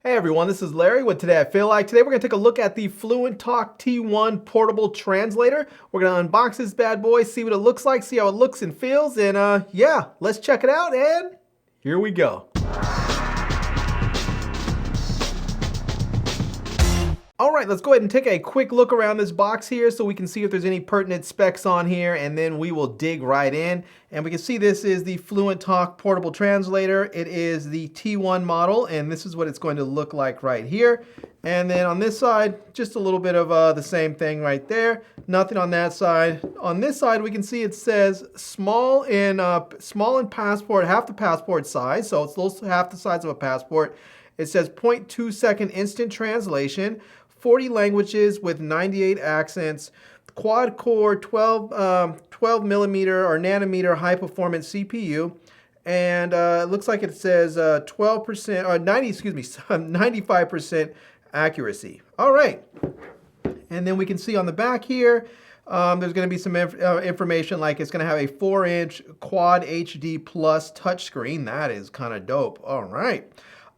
Hey everyone, this is Larry with Today I Feel Like. Today we're going to take a look at the Fluentalk T1 portable translator. We're going to unbox this bad boy, see what it looks like, see how it looks and feels, and yeah, let's check it out, and here we go. All right, let's go ahead and take a quick look around this box here so we can see if there's any pertinent specs on here, and then we will dig right in. And we can see this is the Fluentalk portable translator. It is the T1 model, and this is what it's going to look like right here. And then on this side, just a little bit of the same thing right there. Nothing on that side. On this side, we can see it says small in passport, half the passport size, so it's half the size of a passport. It says 0.2 second instant translation. 40 languages with 98 accents, quad core 12 millimeter or nanometer high performance CPU, and it looks like it says 12% or 95% accuracy. All right, and then we can see on the back here, there's going to be some information like it's going to have a 4-inch quad HD plus touchscreen. That is kind of dope. All right.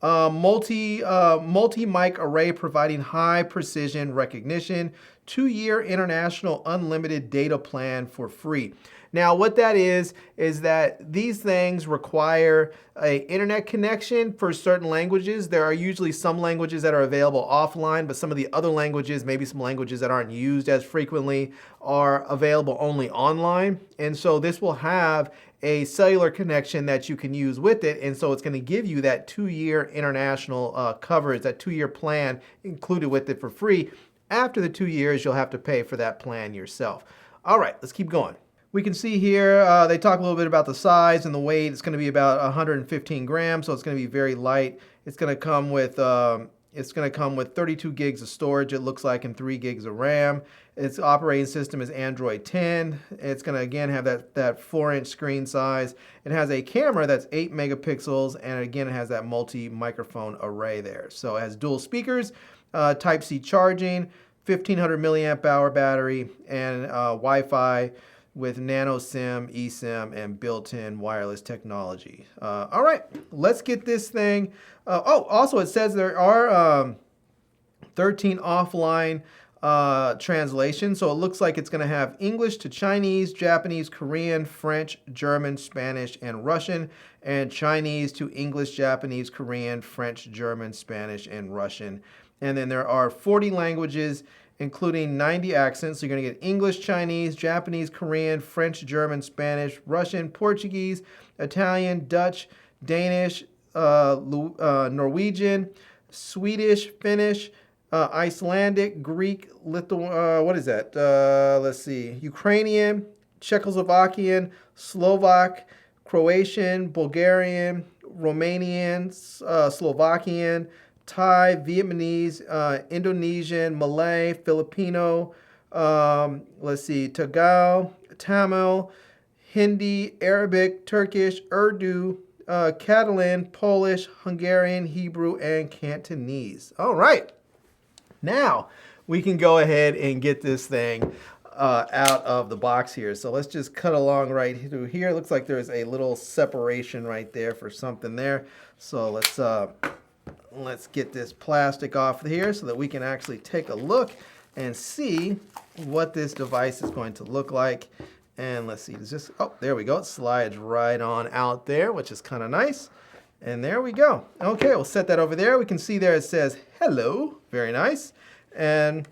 Multi-mic array providing high precision recognition, 2-year international unlimited data plan for free. Now what that is that these things require an internet connection for certain languages. There are usually some languages that are available offline, but some of the other languages, maybe some languages that aren't used as frequently, are available only online. And so this will have a cellular connection that you can use with it, and so it's going to give you that 2-year international coverage, that 2-year plan included with it for free. After the 2 years, you'll have to pay for that plan yourself. All right, let's keep going. We can see here they talk a little bit about the size and the weight. It's going to be about 115 grams, so it's going to be very light. It's going to come with 32 gigs of storage, it looks like, and 3 gigs of RAM. Its operating system is Android 10. It's going to, again, have that 4-inch screen size. It has a camera that's 8 megapixels, and again, it has that multi-microphone array there. So it has dual speakers, Type-C charging, 1500 milliamp hour battery, and Wi-Fi with nano SIM, eSIM, and built-in wireless technology. All right, let's get this thing. Also it says there are 13 offline translations, so it looks like it's going to have English to Chinese, Japanese, Korean, French, German, Spanish, and Russian, and Chinese to English, Japanese, Korean, French, German, Spanish, and Russian. And then there are 40 languages, including 90 accents. So you're going to get English, Chinese, Japanese, Korean, French, German, Spanish, Russian, Portuguese, Italian, Dutch, Danish, Norwegian, Swedish, Finnish, Icelandic, Greek, Ukrainian, Czechoslovakian, Slovak, Croatian, Bulgarian, Romanian, Slovakian, Thai, Vietnamese, Indonesian, Malay, Filipino, Tagal, Tamil, Hindi, Arabic, Turkish, Urdu, Catalan, Polish, Hungarian, Hebrew, and Cantonese. All right. Now we can go ahead and get this thing out of the box here. So let's just cut along right through here. It looks like there's a little separation right there for something there. So let's get this plastic off here so that we can actually take a look and see what this device is going to look like. And let's see, it's just, oh, there we go. It slides right on out there, which is kind of nice. And there we go. Okay, we'll set that over there. We can see there it says hello. Very nice. And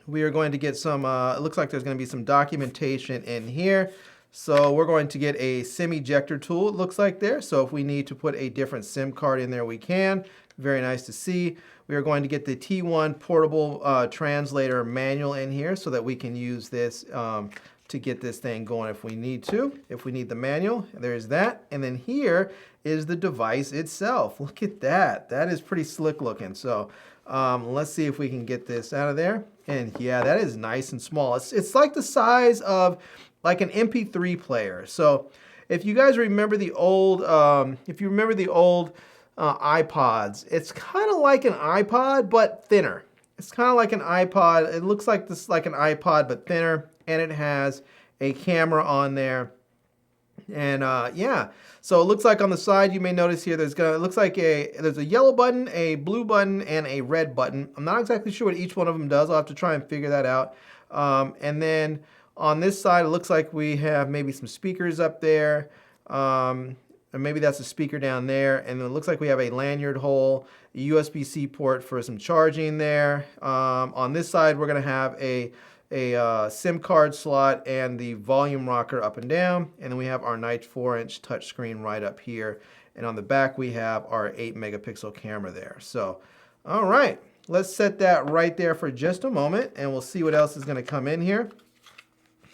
we are going to get some, it looks like there's going to be some documentation in here. So we're going to get a SIM ejector tool, it looks like there. So if we need to put a different SIM card in there, we can. Very nice to see. We are going to get the T1 portable translator manual in here so that we can use this to get this thing going if we need to. If we need the manual, there's that. And then here is the device itself. Look at that. That is pretty slick looking. So let's see if we can get this out of there. And yeah, that is nice and small. It's like the size of like an MP3 player. So if you guys remember the old, iPods, it's kind of like an iPod but thinner. It's kind of like an iPod. It looks like this, like an iPod but thinner, and it has a camera on there. And yeah, so it looks like on the side you may notice here it looks like there's a yellow button, a blue button, and a red button. I'm not exactly sure what each one of them does. I'll have to try and figure that out. And then on this side it looks like we have maybe some speakers up there, or maybe that's a speaker down there. And then it looks like we have a lanyard hole, a USB-C port for some charging there. On this side we're going to have a SIM card slot and the volume rocker up and down, and then we have our nice 4-inch touchscreen right up here, and on the back we have our 8-megapixel camera there. So all right, let's set that right there for just a moment, and we'll see what else is going to come in here.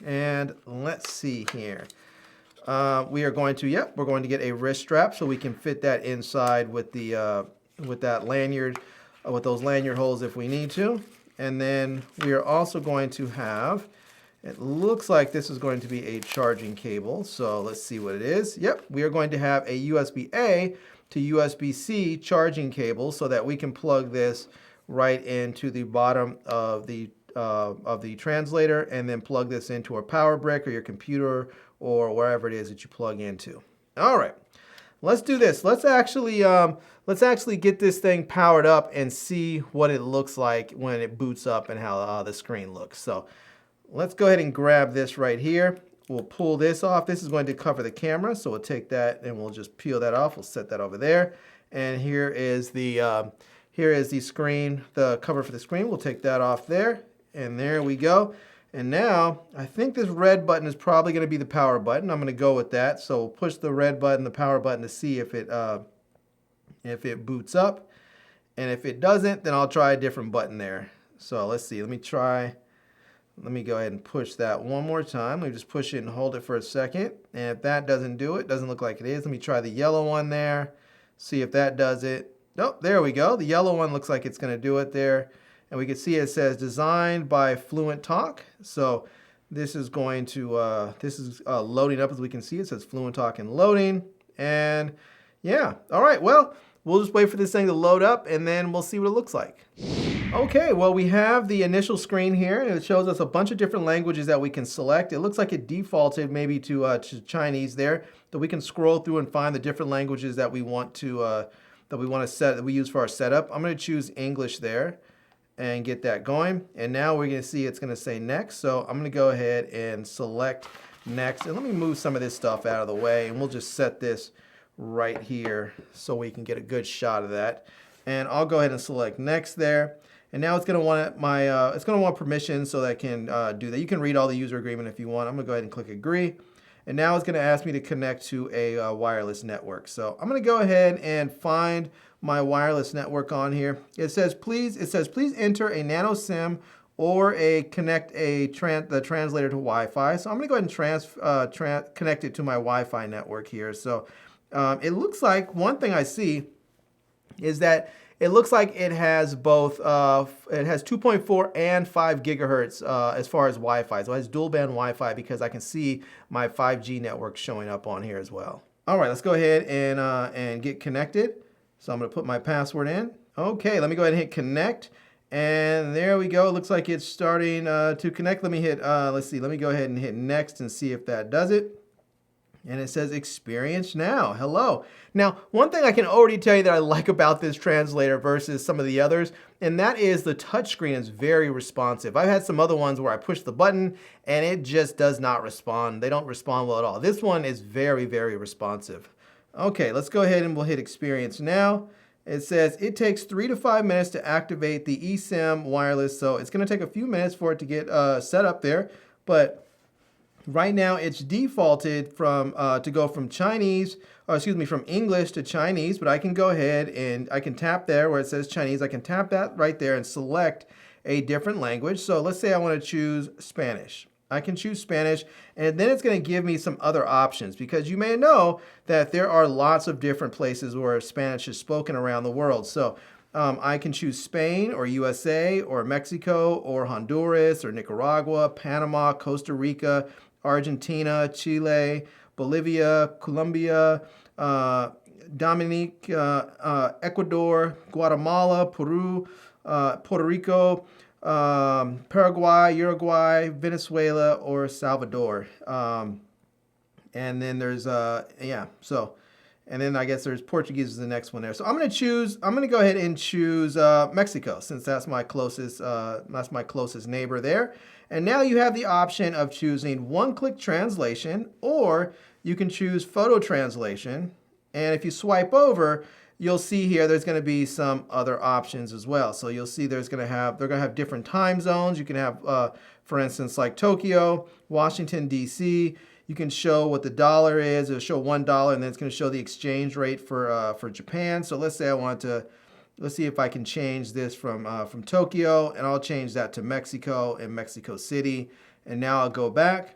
And let's see here, we are going to we're going to get a wrist strap so we can fit that inside with the with that lanyard, with those lanyard holes if we need to. And then we are also going to have, it looks like this is going to be a charging cable. So let's see what it is. Yep, we are going to have a USB-A to USB-C charging cable so that we can plug this right into the bottom of the translator, and then plug this into a power brick or your computer or wherever it is that you plug into. All right. Let's do this. Let's actually get this thing powered up and see what it looks like when it boots up and how the screen looks. So let's go ahead and grab this right here. We'll pull this off. This is going to cover the camera, so we'll take that and we'll just peel that off. We'll set that over there. And here is the screen, the cover for the screen. We'll take that off there, and there we go. And now, I think this red button is probably going to be the power button. I'm going to go with that. So we'll push the red button, the power button, to see if it boots up. And if it doesn't, then I'll try a different button there. So let's see. Let me go ahead and push that one more time. Let me just push it and hold it for a second. And if that doesn't do it, doesn't look like it is, let me try the yellow one there. See if that does it. Nope, there we go. The yellow one looks like it's going to do it there. And we can see it says designed by Fluentalk. So this is going to, loading up as we can see. It says Fluentalk and loading. And yeah, all right, well, we'll just wait for this thing to load up and then we'll see what it looks like. Okay, well, we have the initial screen here, and it shows us a bunch of different languages that we can select. It looks like it defaulted maybe to Chinese there, that we can scroll through and find the different languages that we want to that we use for our setup. I'm going to choose English there and get that going. And now we're going to see it's going to say next. So I'm going to go ahead and select next. And let me move some of this stuff out of the way, and we'll just set this right here so we can get a good shot of that. And I'll go ahead and select next there. And now it's going to want it's going to want permission so that I can do that. You can read all the user agreement if you want. I'm going to go ahead and click agree. And now it's going to ask me to connect to a wireless network. So I'm going to go ahead and find my wireless network on here. It says please enter a nano SIM or connect the translator to Wi-Fi. So I'm going to go ahead and connect it to my Wi-Fi network here. So it looks like one thing I see is that it looks like it has both, it has 2.4 and 5 gigahertz as far as Wi-Fi. So it has dual band Wi-Fi because I can see my 5G network showing up on here as well. All right, let's go ahead and get connected. So I'm going to put my password in. Okay, let me go ahead and hit connect. And there we go. It looks like it's starting to connect. Let me hit, let's see, let me go ahead and hit next and see if that does it. And it says experience now. Hello. Now, one thing I can already tell you that I like about this translator versus some of the others, and that is the touchscreen is very responsive. I've had some other ones where I push the button and it just does not respond. They don't respond well at all. This one is very, very responsive. Okay, let's go ahead and we'll hit experience now. It says it takes 3 to 5 minutes to activate the eSIM wireless, so it's going to take a few minutes for it to get set up there, but right now it's defaulted from to go from from English to Chinese, but I can go ahead and I can tap there where it says Chinese. I can tap that right there and select a different language. So let's say I want to choose Spanish. I can choose Spanish, and then it's going to give me some other options because you may know that there are lots of different places where Spanish is spoken around the world. So I can choose Spain or USA or Mexico or Honduras or Nicaragua, Panama, Costa Rica, Argentina, Chile, Bolivia, Colombia, Dominique, Ecuador, Guatemala, Peru, Puerto Rico, Paraguay, Uruguay, Venezuela, or Salvador. And then there's, yeah, so, and then I guess there's Portuguese is the next one there. So I'm going to go ahead and choose Mexico, since that's my closest neighbor there. And now you have the option of choosing one-click translation, or you can choose photo translation. And if you swipe over, you'll see here there's going to be some other options as well. So you'll see they're going to have different time zones. You can have, for instance, like Tokyo, Washington, D.C. You can show what the dollar is. It'll show $1, and then it's going to show the exchange rate for Japan. So let's say let's see if I can change this from Tokyo, and I'll change that to Mexico and Mexico City. And now I'll go back,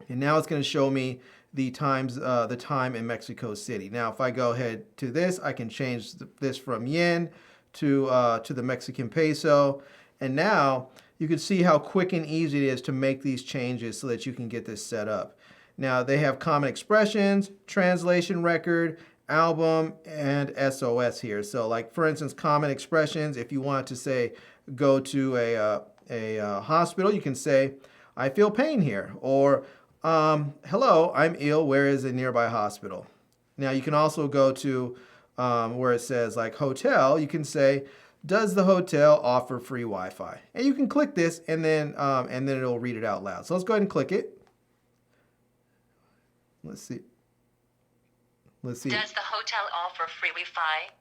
and now it's going to show me the time in Mexico City. Now, if I go ahead to this, I can change this from yen to the Mexican peso, and now you can see how quick and easy it is to make these changes so that you can get this set up. Now, they have common expressions, translation record, album, and SOS here. So, like, for instance, common expressions, if you want to say, go to a hospital, you can say, I feel pain here, or hello, I'm ill, where is a nearby hospital? Now, you can also go to where it says, like, hotel, you can say, does the hotel offer free Wi-Fi? And you can click this, and then it'll read it out loud. So let's go ahead and click it. Let's see. Does the hotel offer free Wi-Fi?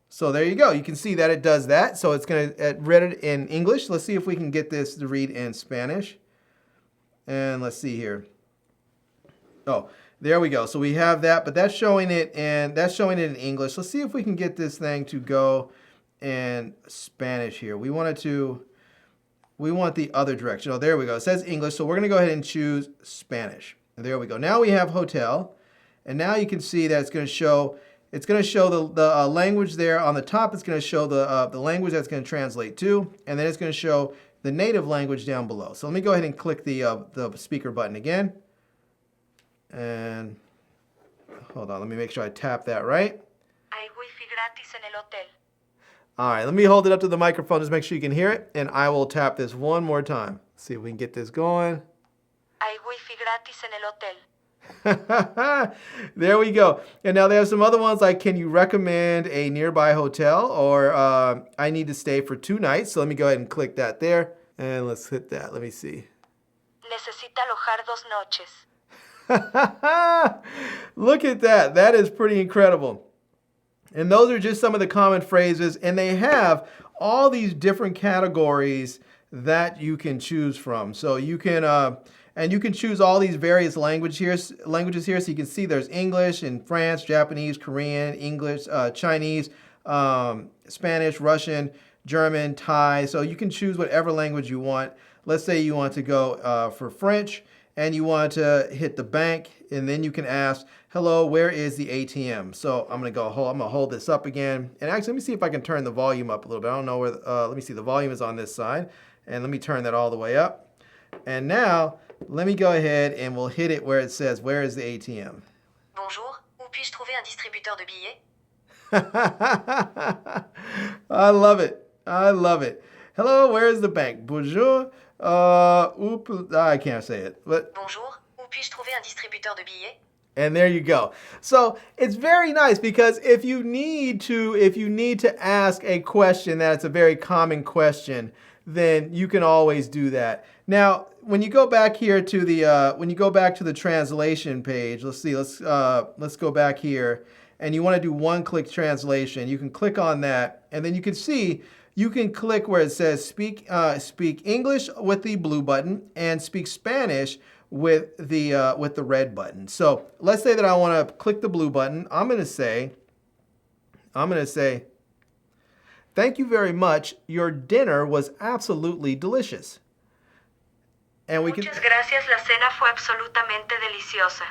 So there you go. You can see that it does that. So it's going to read it in English. Let's see if we can get this to read in Spanish. And let's see here. Oh, there we go. So we have that, but that's showing it in English. Let's see if we can get this thing to go in Spanish here. We want the other direction. Oh, there we go. It says English, so we're going to go ahead and choose Spanish. And there we go. Now we have hotel, and now you can see that it's going to show the language there on the top. It's going to show the language that's going to translate to, and then it's going to show the native language down below. So let me go ahead and click the speaker button again. And hold on, let me make sure I tap that right. Hay wifi gratis en el hotel. All right, let me hold it up to the microphone, just make sure you can hear it, and I will tap this one more time. See if we can get this going. Hay wifi gratis en el hotel. There we go. And now there's some other ones like, can you recommend a nearby hotel, or I need to stay for 2 nights. So let me go ahead and click that there, and let's hit that. Let me see. Necesita alojar 2 noches. Look at that. That is pretty incredible. And those are just some of the common phrases, and they have all these different categories that you can choose from. So you can and you can choose all these various languages here. So you can see there's English in France, Japanese, Korean, English, Chinese, Spanish, Russian, German, Thai. So you can choose whatever language you want. Let's say you want to go for French, and you want to hit the bank, and then you can ask, hello, where is the ATM? So I'm going to hold this up again. And actually, let me see if I can turn the volume up a little bit. I don't know where, let me see, the volume is on this side. And let me turn that all the way up. And now, let me go ahead and we'll hit it where it says, where is the ATM? Bonjour, où puis-je trouver un distributeur de billets? I love it. I love it. Hello, where is the bank? Bonjour. I can't say it. But bonjour, où puis-je trouver un distributeur de billets? And there you go. So it's very nice because if you need to ask a question that's a very common question, then you can always do that. Now, when you go back here to the translation page, let's see, let's go back here, and you want to do one-click translation. You can click on that, and then you can see. You can click where it says speak English with the blue button and speak Spanish with the red button. So let's say that I want to click the blue button. I'm going to say, thank you very much. Your dinner was absolutely delicious. And we can. Muchas gracias. La cena fue absolutamente deliciosa.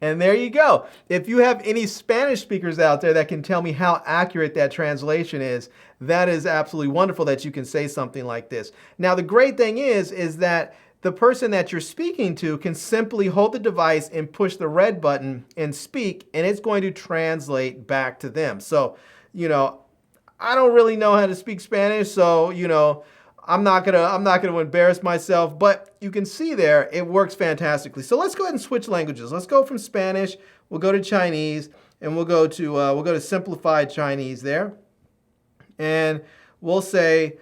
And there you go. If you have any Spanish speakers out there that can tell me how accurate that translation is, that is absolutely wonderful that you can say something like this. Now, the great thing is that the person that you're speaking to can simply hold the device and push the red button and speak, and it's going to translate back to them. So, I don't really know how to speak Spanish, so, I'm not gonna embarrass myself, but you can see there it works fantastically. So let's go ahead and switch languages. Let's go from Spanish. We'll go to Chinese, and we'll go to simplified Chinese there, and we'll say,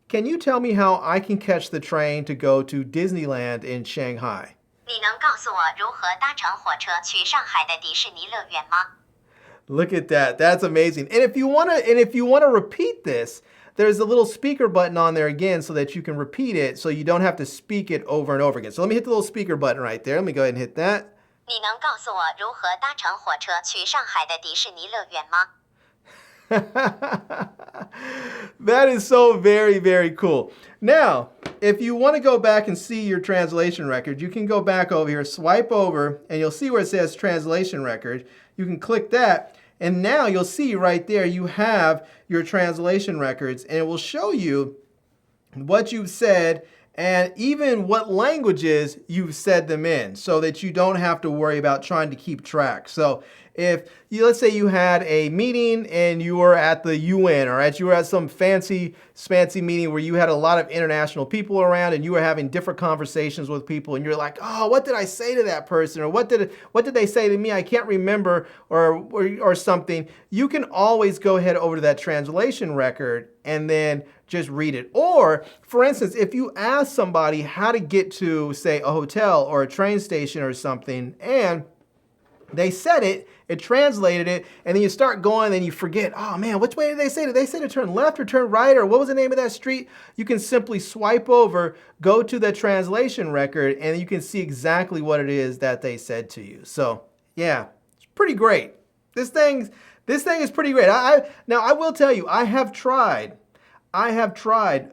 "Can you tell me how I can catch the train to go to Disneyland in Shanghai?" 你能告诉我如何搭乘火车去上海的迪士尼乐园吗？ Look at that. That's amazing. And if you want to repeat this, there's a little speaker button on there again so that you can repeat it so you don't have to speak it over and over again. So let me hit the little speaker button right there. Let me go ahead and hit that. 你能告诉我如何搭乘火车去上海的迪士尼乐园吗？ That is so very, very cool. Now, if you want to go back and see your translation record, you can go back over here, swipe over, and you'll see where it says translation record. You can click that, and now you'll see right there you have your translation records, and it will show you what you've said and even what languages you've said them in so that you don't have to worry about trying to keep track. So if let's say you had a meeting and you were at the UN or you were at some fancy meeting where you had a lot of international people around and you were having different conversations with people and you're like, oh, what did I say to that person? Or what did they say to me? I can't remember or something. You can always go ahead over to that translation record and then just read it. Or, for instance, if you ask somebody how to get to, say, a hotel or a train station or something, and they said it translated it, and then you start going and you forget, oh man, which way did they say? Did they say to turn left or turn right, or what was the name of that street? You can simply swipe over, go to the translation record, and you can see exactly what it is that they said to you. So yeah, it's pretty great. This thing is pretty great. Now I will tell you, I have tried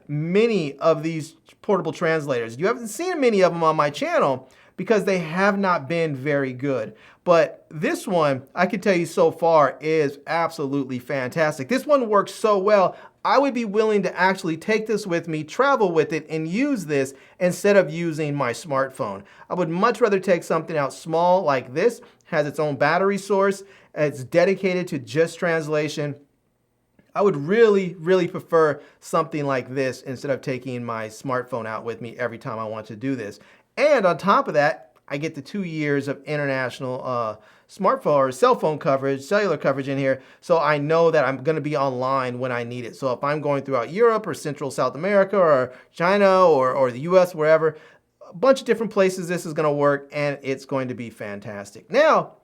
many of these portable translators. You haven't seen many of them on my channel because they have not been very good. But this one, I can tell you so far, is absolutely fantastic. This one works so well, I would be willing to actually take this with me, travel with it, and use this instead of using my smartphone. I would much rather take something out small like this, has its own battery source, it's dedicated to just translation. I would really, really prefer something like this instead of taking my smartphone out with me every time I want to do this. And on top of that, I get the 2 years of international smartphone or cell phone coverage, cellular coverage in here, so I know that I'm going to be online when I need it. So if I'm going throughout Europe or Central South America or China or the US, wherever, a bunch of different places this is going to work, and it's going to be fantastic. Now,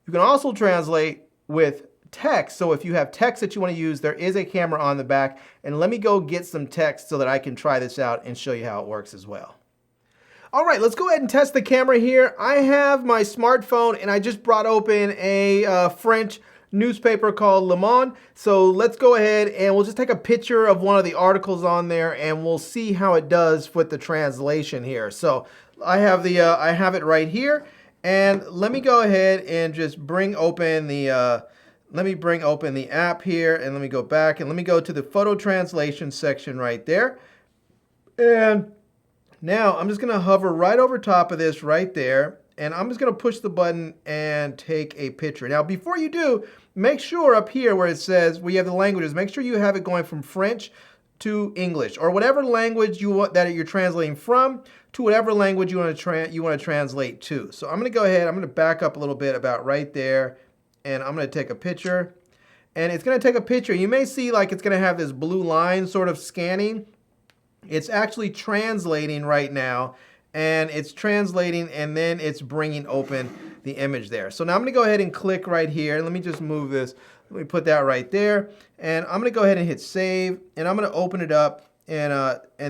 you can also translate with text. So if you have text that you want to use, there is a camera on the back, and let me go get some text so that I can try this out and show you how it works as well. All right, let's go ahead and test the camera here. I have my smartphone and I just brought open a French newspaper called Le Monde. So let's go ahead and we'll just take a picture of one of the articles on there and we'll see how it does with the translation here. So I have it right here, and let me go ahead and just bring open the app here, and let me go back and let me go to the photo translation section right there. And now I'm just going to hover right over top of this right there, and I'm just going to push the button and take a picture. Now before you do, make sure up here where it says we have the languages, make sure you have it going from French to English, or whatever language you want that you're translating from to whatever language you want to translate to. So I'm going to go ahead, I'm going to back up a little bit about right there, and I'm going to take a picture. And it's going to take a picture. You may see like it's going to have this blue line sort of scanning. It's actually translating right now, and it's translating and then it's bringing open the image there. So now I'm going to go ahead and click right here. Let me just move this. Let me put that right there, and I'm going to go ahead and hit save, and I'm going to open it up, and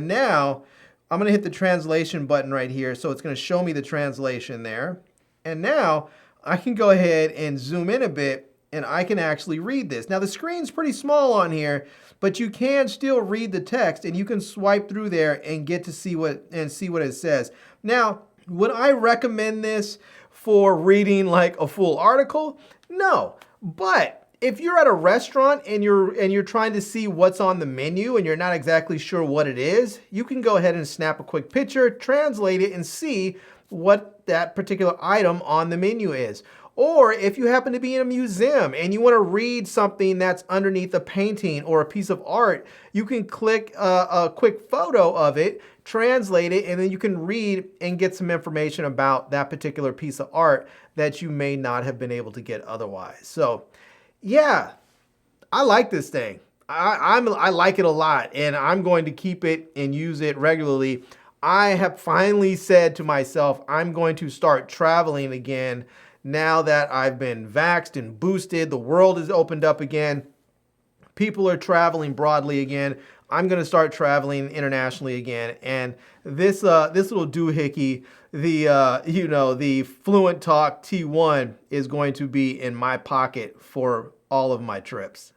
now I'm going to hit the translation button right here. So it's going to show me the translation there, and now I can go ahead and zoom in a bit, and I can actually read this. Now the screen's pretty small on here, but you can still read the text, and you can swipe through there and get to see what it says. Now, would I recommend this for reading like a full article? No, but if you're at a restaurant and you're trying to see what's on the menu and you're not exactly sure what it is, you can go ahead and snap a quick picture, translate it, and see what that particular item on the menu is. Or if you happen to be in a museum and you want to read something that's underneath a painting or a piece of art, you can click a quick photo of it, translate it, and then you can read and get some information about that particular piece of art that you may not have been able to get otherwise. So yeah, I like this thing. I like it a lot, and I'm going to keep it and use it regularly. I have finally said to myself, I'm going to start traveling again now that I've been vaxxed and boosted. The world is opened up again. People are traveling broadly again. I'm going to start traveling internationally again. And this little doohickey, the Fluentalk T1 is going to be in my pocket for all of my trips.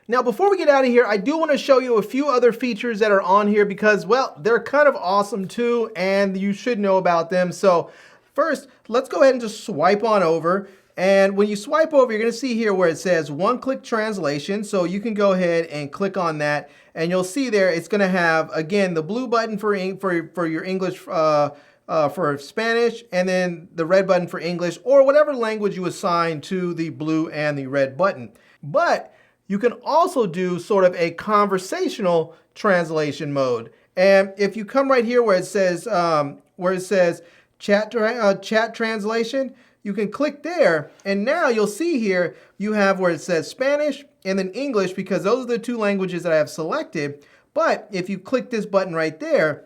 Now, before we get out of here, I do want to show you a few other features that are on here because, well, they're kind of awesome too, and you should know about them. So first, let's go ahead and just swipe on over. And when you swipe over, you're going to see here where it says one-click translation. So you can go ahead and click on that, and you'll see there it's going to have, again, the blue button for your English, for Spanish, and then the red button for English, or whatever language you assign to the blue and the red button. But you can also do sort of a conversational translation mode. And if you come right here where it says chat translation, you can click there, and now you'll see here you have where it says Spanish and then English, because those are the two languages that I have selected. But if you click this button right there,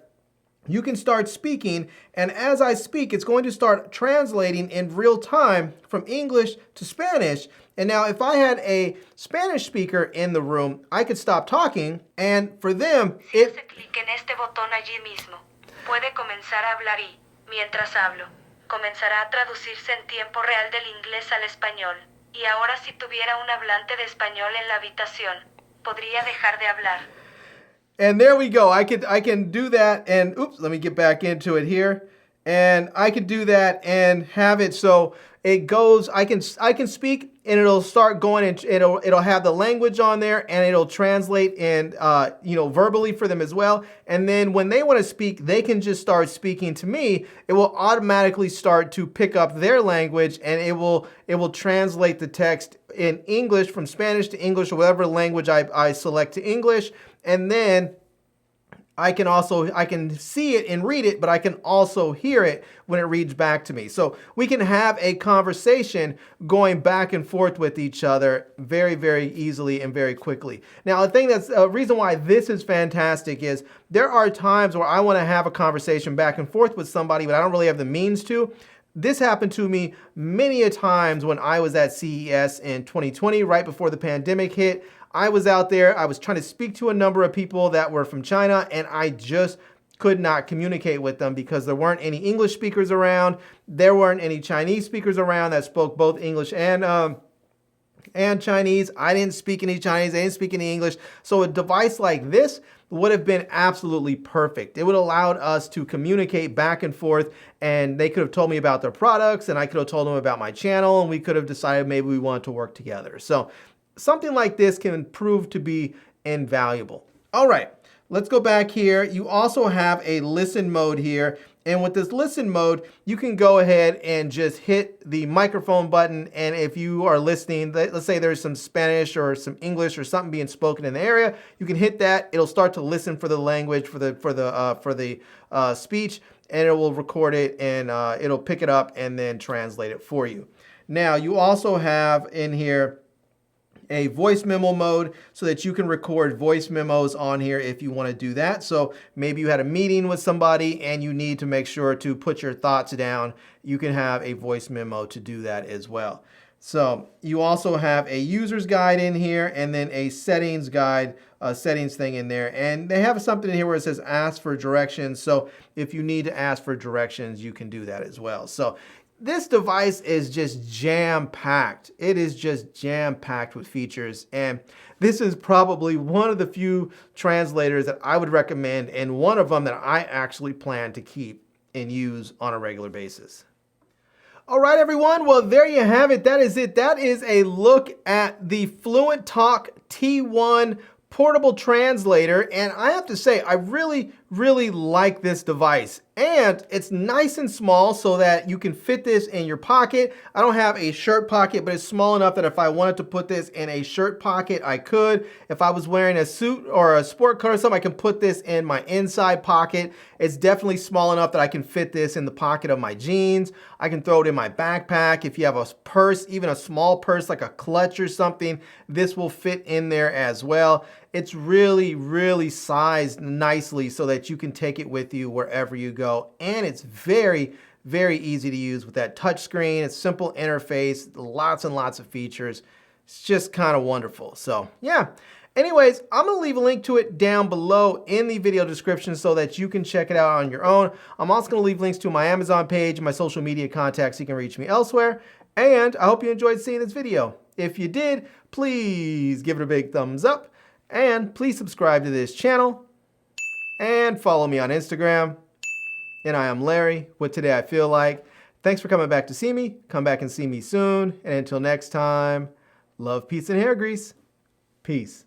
you can start speaking, and as I speak, it's going to start translating in real time from English to Spanish. And now if I had a Spanish speaker in the room, I could stop talking, and for them, Si hace clic en este botón allí mismo, puede comenzar a hablar y, mientras hablo, comenzará a traducirse en tiempo real del inglés al español. Y ahora si tuviera un hablante de español en la habitación, podría dejar de hablar. And there we go. I can do that, and oops, let me get back into it here. And I could do that and have it so it goes, I can speak, and it'll start going, and it'll have the language on there, and it'll translate and verbally for them as well. And then when they want to speak, they can just start speaking to me. It will automatically start to pick up their language, and it will translate the text in English from Spanish to English, or whatever language I select to English. And then I can see it and read it, but I can also hear it when it reads back to me. So we can have a conversation going back and forth with each other very, very easily and very quickly. Now, the thing that's a reason why this is fantastic is there are times where I want to have a conversation back and forth with somebody, but I don't really have the means to. This happened to me many a times when I was at CES in 2020, right before the pandemic hit. I was out there, I was trying to speak to a number of people that were from China, and I just could not communicate with them because there weren't any English speakers around. There weren't any Chinese speakers around that spoke both English and Chinese. I didn't speak any Chinese, I didn't speak any English. So a device like this would have been absolutely perfect. It would have allowed us to communicate back and forth, and they could have told me about their products, and I could have told them about my channel, and we could have decided maybe we wanted to work together. So something like this can prove to be invaluable. All right, let's go back here. You also have a listen mode here. And with this listen mode, you can go ahead and just hit the microphone button. And if you are listening, let's say there's some Spanish or some English or something being spoken in the area, you can hit that. It'll start to listen for the language, for the speech, and it will record it, and it'll pick it up and then translate it for you. Now, you also have in here a voice memo mode so that you can record voice memos on here if you want to do that. So maybe you had a meeting with somebody and you need to make sure to put your thoughts down. You can have a voice memo to do that as well. So you also have a user's guide in here, and then a settings guide, settings thing in there. And they have something in here where it says ask for directions. So if you need to ask for directions, you can do that as well. So this device is just jam-packed. It is just jam-packed with features. And this is probably one of the few translators that I would recommend, and one of them that I actually plan to keep and use on a regular basis. All right, everyone. Well, there you have it. That is it. That is a look at the Fluentalk T1 portable translator. And I have to say, I really, really like this device. And it's nice and small so that you can fit this in your pocket. I don't have a shirt pocket, but it's small enough that if I wanted to put this in a shirt pocket, I could. If I was wearing a suit or a sport coat or something, I can put this in my inside pocket. It's definitely small enough that I can fit this in the pocket of my jeans. I can throw it in my backpack. If you have a purse, even a small purse like a clutch or something, this will fit in there as well. It's really, really sized nicely so that you can take it with you wherever you go. And it's very, very easy to use with that touch screen. It's simple interface, lots and lots of features. It's just kind of wonderful. So yeah. Anyways, I'm going to leave a link to it down below in the video description so that you can check it out on your own. I'm also going to leave links to my Amazon page and my social media contacts so you can reach me elsewhere. And I hope you enjoyed seeing this video. If you did, please give it a big thumbs up. And please subscribe to this channel and follow me on Instagram. And I am Larry with Today I Feel Like. Thanks for coming back to see me. Come back and see me soon. And until next time, love, peace, and hair grease. Peace.